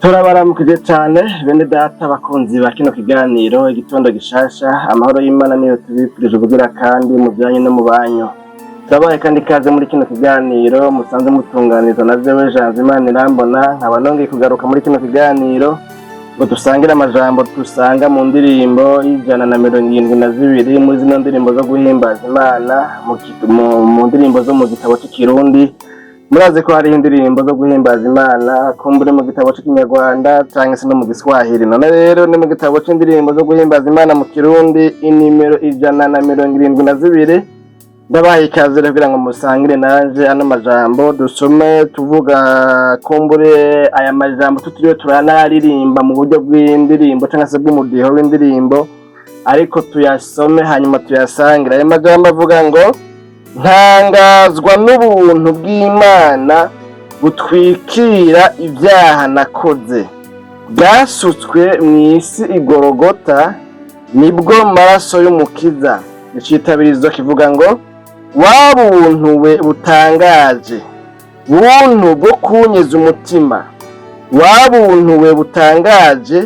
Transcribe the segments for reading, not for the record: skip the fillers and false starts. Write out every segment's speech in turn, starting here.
Turabaramukije cyane bene data bakunzi ba kino kiganiro igitondo gishasha amahoro y'Imana niyo tubifurije kugira kandi mu byanyu no mu banyu. Turabaye kandi kaze muri kino kiganiro musanze mutunganiza na jewe Janzimana Irambona nkaba nongeye kugaruka muri kino kiganiro ngo dusangira amajambo dusanga mu ndirimbo y'Ijana na 72 muri zino ndirimbo zo guhimbaza Imana mu ndirimbo zo mu gitabo cy'Ikirundi. Muraze ko hari indirimbo zo guhimbaza Imana kumbure mu gitabo cy'Ikinyarwanda cyangwa se no mu Giswahili. None rero ni mu gitabo cy'indirimbo zo guhimbaza Imana mu Kirundi inimero 172. Ndabaye ikaze kugira ngo musangire nanje ano majambo dusome tuvuga kumbure aya majambo tutiriwe turanaririmba mu buryo bw'indirimbo cyangwa se bw'umudiho w'indirimbo, ariko tuyasome hanyuma tuyasangira. Aya majambo avuga ngo ntangazwa n'ubuntu bw'Imana butwikira ibyaha nakoze, bwasutswe mu isi igorogota nibwo maraso y'umukiza. Icitabirizo kivuga ngo wa buntu we butangaje, buntu bwo kunyeza umutima, wa buntu we butangaje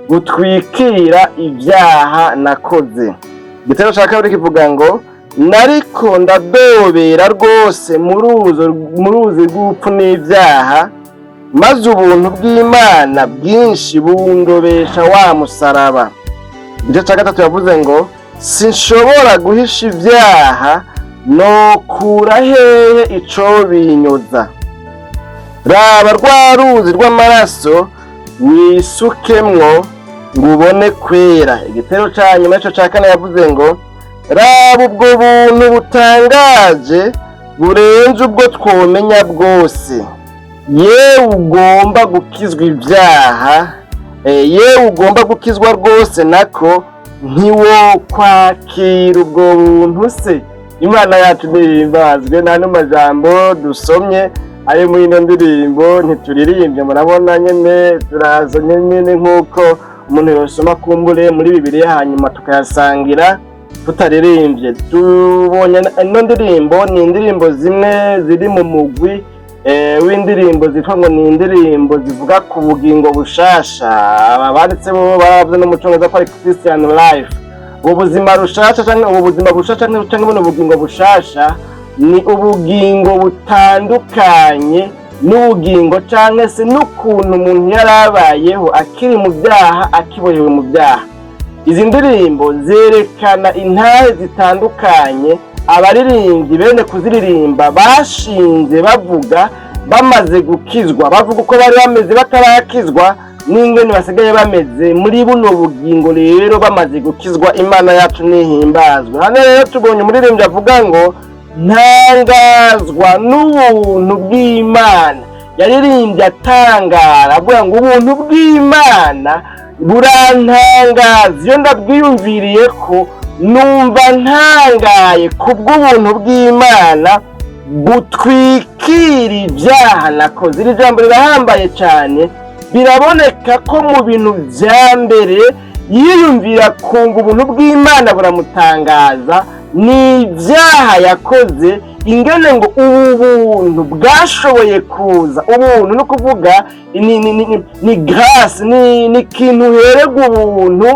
butwikira ibyaha nakoze. Igitero cya kabiri kivuga ngo nariko ndadobera rwose mu ruzi rw'upfu n'ibyaha, maze ubuntu bw'Imana bwinshi bundobesha wa musaraba. Igice cya gatatu yavuze ngo sinshobora guhisha ibyaha, nokura hehe ico binyoza. Raba rwa ruzi rw'amaraso wisukemwo ngo ubone kwera. Igitero cya nyuma ico cya kane yavuze ngo raba ubwo buntu butangaje burenze ubwo twomenya bwose, yewe ugomba gukizwa ibyaha, yewe ugomba gukizwa rwose nako ntiwo kwakira ubwo buntu se. Imana yacu nihimbazwe. N'ano majambo dusomye ari muri ino ndirimbo ntituririmbye, murabona nyene turazanye nyene nk'uko umuntu yosoma kumbure muri Bibiliya hanyuma tukayasangira tutaririmbye. Tubonye ino ndirimbo ni indirimbo zimwe ziri mu mugwi w'indirimbo zitwa ngo ni indirimbo zivuga ku bugingo bushasha. Abanditse bo bavuze no mu Congereza ko ari Christian life, ubuzima rushasha cyangwa ubuzima bushasha cyangwa ubugingo bushasha ni ubugingo butandukanye n'ubugingo cyangwa se n'ukuntu umuntu yarabayeho akiri mu byaha, akibohewe mu byaha. Izi ndirimbo zerekana intahe zitandukanye abaririmbyi bene kuziririmba bashinze bavuga bamaze gukizwa, bavuga uko bari bameze batarakizwa n'ingene basigaye bameze muri buno bugingo rero bamaze gukizwa. Imana yacu nihimbazwe. Hano rero tubonye umuririmbyi avuga ngo ntangazwa n'ubuntu bw'Imana. Yaririmbye atangara avuga ngo ubuntu bw'Imana burantangaza, iyo ndabwiyumviriye ko numva ntangaye kubw'ubuntu bw'Imana butwikira ibyaha nakoze. Iri jambo rirahambaye cyane, biraboneka ko mu bintu bya mbere yiyumvira kunga ubuntu bw'Imana buramutangaza ni ibyaha yakoze, ingene ngo ubu buntu bwashoboye kuza. Ubuntu no kuvuga ni grace, ni ikintu uhererwa ubuntu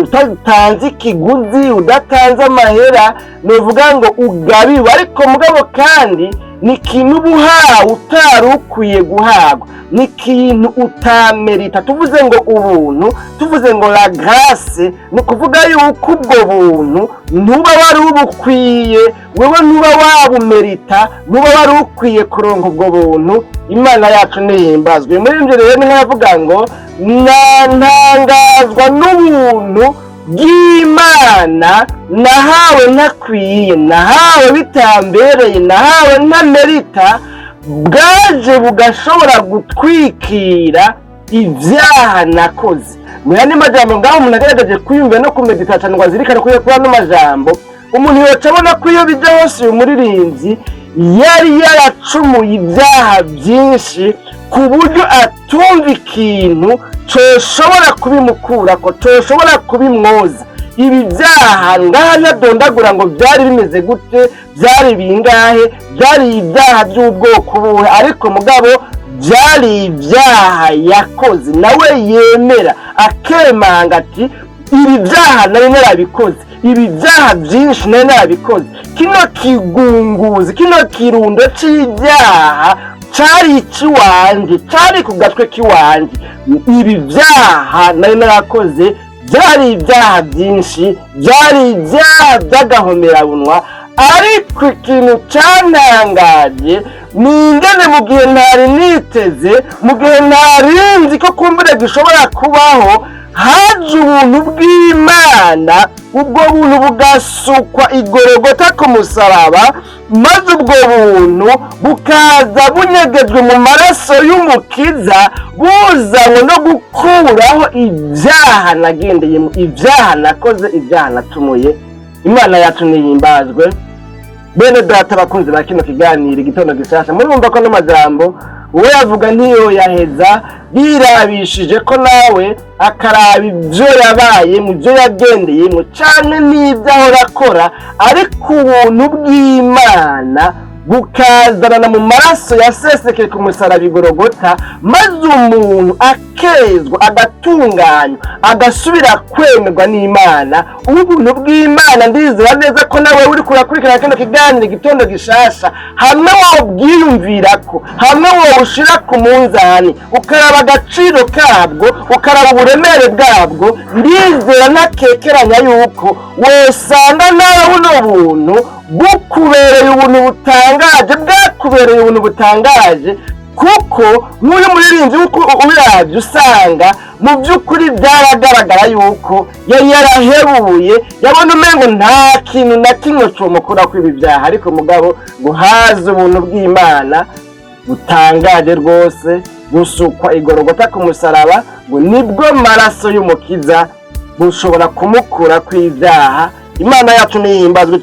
utatanze ikiguzi, udatanze amahera, novuga ngo ugabiwe, ariko mugabo kandi ni ikintu ubuhawe utari ukwiye guhabwa, ni ikintu utamerita. Tuvuze ngo ubuntu, tuvuze ngo la grâce, ni ukuvuga yuko ubwo buntu ntuba wari ubukwiye, wewe ntuba wabumerita, ntuba wari ukwiye kuronka ubwo buntu. Imana yacu nihimbazwe. Muri ibyo rero niho yavuga ngo ntangazwa n'ubuntu bw'Imana nahawe ntakwiye, nahawe bitambereye, nahawe ntamerita, bwaje bugashobora gutwikira ibyaha nakoze. Mu yandi majambo ngaho umuntu agerageje kwiyumva no kumedita cyane ngo azirikane kuye kuba no majambo, umuntu yoca abona ko iyo bijya hose uyu muririmbyi yari yaracumuye ibyaha byinshi ku buryo atumva ikintu coshobora kubimukurako, coshobora kubimwoza. Ibi byaha ngaha nadondagura ngo byari bimeze gute, byari bingahe, byari ibyaha by'ubwoko buhe, ariko mugabo byari ibyaha yakoze nawe yemera akemanga ati ibi byaha nari narabikoze, ibi byaha byinshi nari narabikoze, kino kigunguzi, kino kirundo c'ibyaha cari ikiwanje, cari ku gatwe kiwanje, ibi byaha nari narakoze byari ibyaha byinshi, byari ibyaha by'agahomerabunwa. Ariko ikintu cantangaje ni ingene mu gihe ntari niteze, mu gihe ntari nzi ko kumbure gishobora kubaho, haje ubuntu bw'Imana, ubwo buntu bugasukwa igorogota ku musaraba, maze ubwo buntu bukaza bunyegejwe mu maraso y'umukiza, buzanywe no gukuraho ibyaha nagendeyemo, ibyaha nakoze, ibyaha natumuye. Imana yacu nihimbazwe. Bene data bakunzi ba kino kiganiro igitondo gishasha, murumva ko n'amajambo we yavuga ntiyo yaheza birabishije ko nawe akaraba ibyo yabaye mu byo yagendeyemo canke n'ibyo ahora akora, ariko ubuntu bw'Imana bukazanana mu maraso yasesekeye ku musaraba igorogota, maze umuntu akezwa, agatunganywa, agasubira kwemerwa n'Imana. Ubuntu bw'Imana ndizera neza ko nawe uri kurakurikirana kino kiganiro igitondo gishasha, hamwe wobwiyumvirako, hamwe wobushira ku munzani, ukaraba agaciro kabwo, ukaraba uburemere bwabwo, ndizera ntakekeranya yuko wosanga nawe buno buntu bukubereye ubuntu butangaje, bwakubereye ubuntu butangaje, kuko nk'uyu muririnzi ubiravye usanga mu by'ukuri byaragaragara yuko yari yarahebuye, yabona umengo nta kintu na kimwe comukura kw'ibi byaha, ariko mugabo ngo haze ubuntu bw'Imana butangaje rwose, busukwa igorogota ku musaraba, ngo nibwo maraso y'umukiza bushobora kumukura kw'ibyaha. Imana yacu nihimbazwe.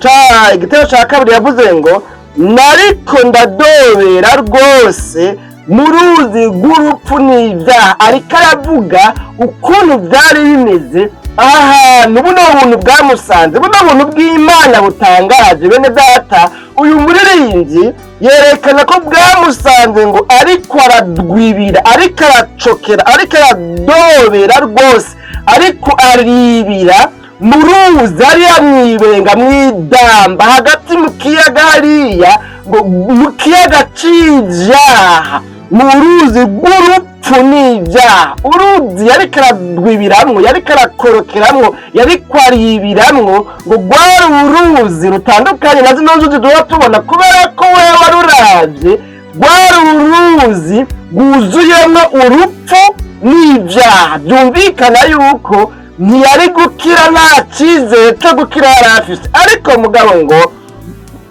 Igitero cya kabiri yavuze ngo nariko ndadobera rwose mu ruzi rw'urupfu n'ibyaha, ariko aravuga ukuntu byari bimeze ahantu buno buntu bwamusanze, buno buntu bw'Imana butangaje. Bene data, uyu muririmbyi yerekana ko bwamusanze ngo ariko aradwibira, ariko aracokera, ariko aradobera rwose, ariko aribira mu ruzi hariya mwibenga mwidamba hagati mu kiyaga hariya, ngo mu kiyaga c'ivyaha, mu ruzi rw'urupfu n'ivyaha. Uruzi yariko aradwibiramwo, yariko arakorokeramwo, yariko aribiramwo, ngo rwari uruzi rutandukanye na zino nzuzi duba tubona, kubera ko wewe waruravye rwari uruzi rwuzuyemwo urupfu n'ivyaha. Byumvikana yuko ntiyari gukira, nta cyizere cyo gukira yari afise, ariko mugabo ngo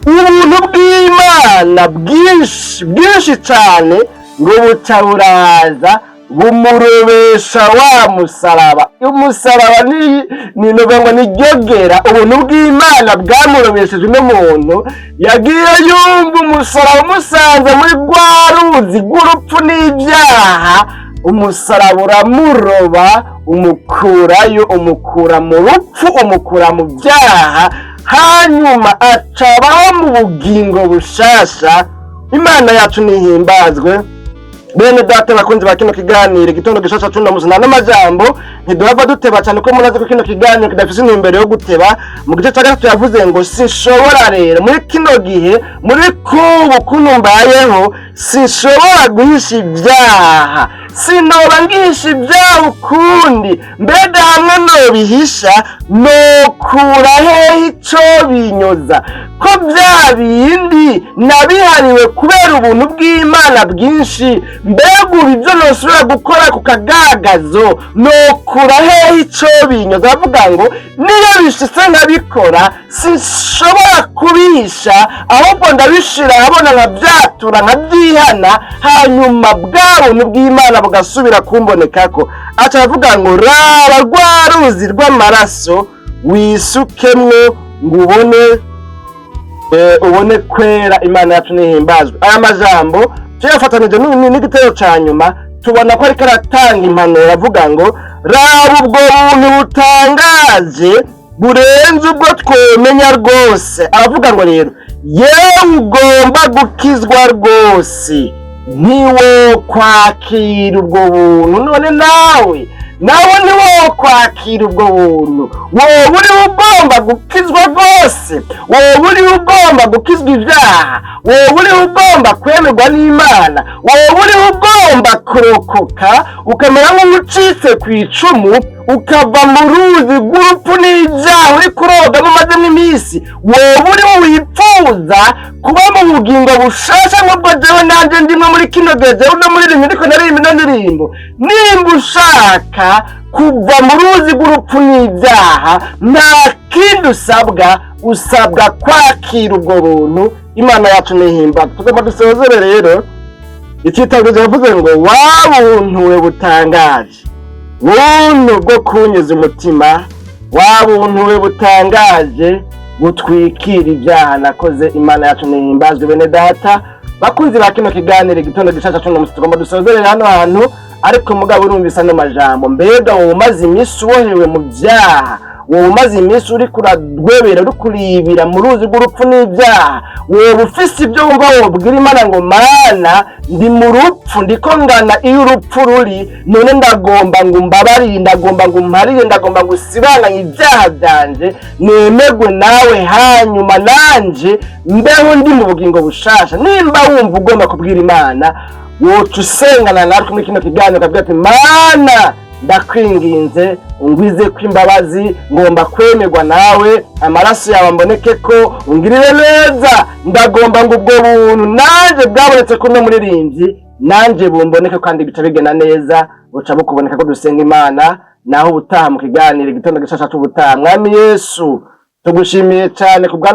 ubuntu bw'Imana bwinshi cyane ngo buca buraza bumurobesha wa musaraba. Umusaraba ni novengo niryogera, ubuntu bw'Imana bwamurobesheje n'umuntu yagiye yumva umusaraba umusanze muri rwa ruzi rw'urupfu n'ibyaha, umusaraba uramuroba, umukurayo, umukura mu rupfu, umukura mu byaha, hanyuma acabaho mu bugingo bushasha. Imana yacu nihimbazwe. Bene data bakunzi ba kino kiganiro igitondo gishasha cy'uno munsi, n'amajambo ntiduhava duteba cyane ko munazi ko kino kiganiro kidafise intumbero yo guteba. Mu gice cya gatatu yavuze ngo sinshobora rero muri kino gihe, muri kubu kuno mbayeho, sinshobora guhisha ibyaha, sinoba ngihisha ibyaha ukundi. Mbega hamwe nobihisha, nokura hehe ico binyoza? Ko bya bindi nabihariwe kubera ubuntu bw'Imana bwinshi, mbega ubu ibyo nosubira gukora ku kagagazo, nokura hehe ico binyoza? Avuga ngo niyo bishitse nkabikora, sinshobora kubihisha, ahubwo ndabishira habona, nkabyatura, nkabyihana, hanyuma bwa buntu bw'Imana bugasubira kumbonekako. Aca avuga ngo raba rwa ruzi rw'amaraso wisukemwo, ngo ubone kwera. Imana yacu nihimbazwe. Aya majambo tuyafatanije n'igitero ca nyuma, tubona ko ariko aratanga impanuro, avuga ngo raba ubwo buntu butangaje burenze ubwo twomenya rwose. Aravuga ngo rero yewe ugomba gukizwa rwose, ntiwo kwakira ubwo buntu. None nawe ntiwo kwakira ubwo buntu. Wowe uri ugomba gukizwa rwose, wowe uri ugomba gukizwa ibyaha, wowe uri ugomba kwemerwa n'Imana, wowe uri ugomba kurokoka ukamera nk'ucitse ku icumu, ukava mu ruzi rw'urupfu n'ibyaha uri kurogamo umazemo iminsi. Wowe uri wipfuza kuba mu bugingo bushasha nk'ubwo jewe nanje ndimwe muri kino gihe jewe no muri rimwe ndiko naririmba ino ndirimbo. Nimba ushaka kuva mu ruzi rw'urupfu n'ibyaha, nta kindi usabwa kwakira ubwo buntu. Imana yacu nihimbaza. Tugomba dusozere rero icitangije yavuze ngo wa buntu we butangaje, buntu bwo kunyuza umutima, wa buntu we butangaje butwikira ibyaha nakoze. Imana yacu nihimbazwe. Bene data bakunzi ba kino kiganiro igitondo gishasha cy'uno musi, tugomba dusozerera hano hantu. Ariko mugabo urumvisa ano majambo, mbega wowe umaze iminsi ubohewe mu byaha, wowe umaze iminsi uri kuradwebera, uri kuribira mu ruzi rw'urupfu n'ibyaha, wowe ufise ibyo wumva wobwira Imana ngo Mana ndi mu rupfu, ndiko ngana iyo urupfu ruri, none ndagomba ngo umbabarire, ndagomba ngo umparire, ndagomba ngo usibanganye ibyaha byanje, nemegwe nawe, hanyuma nanje mbeho ndi mu bugingo bushasha. Nimba wumva ugomba kubwira Imana, woca usengana natwe muri kino kiganiro ukavuga ati Mana ndakwinginze ungwize ko imbabazi, ngomba kwemerwa nawe, amaraso yawe mboneke ko, ungirire neza, ndagomba ngo ubwo buntu nanje bwabonetse ko no muririmbyi nanje bumboneke kandi bica bigena neza, buca bukuboneka ko dusenga Imana. Naho ubutaha mu kiganiro igitondo gishasha cy'ubutaha. Mwami Yesu tugushimiye cyane kubwa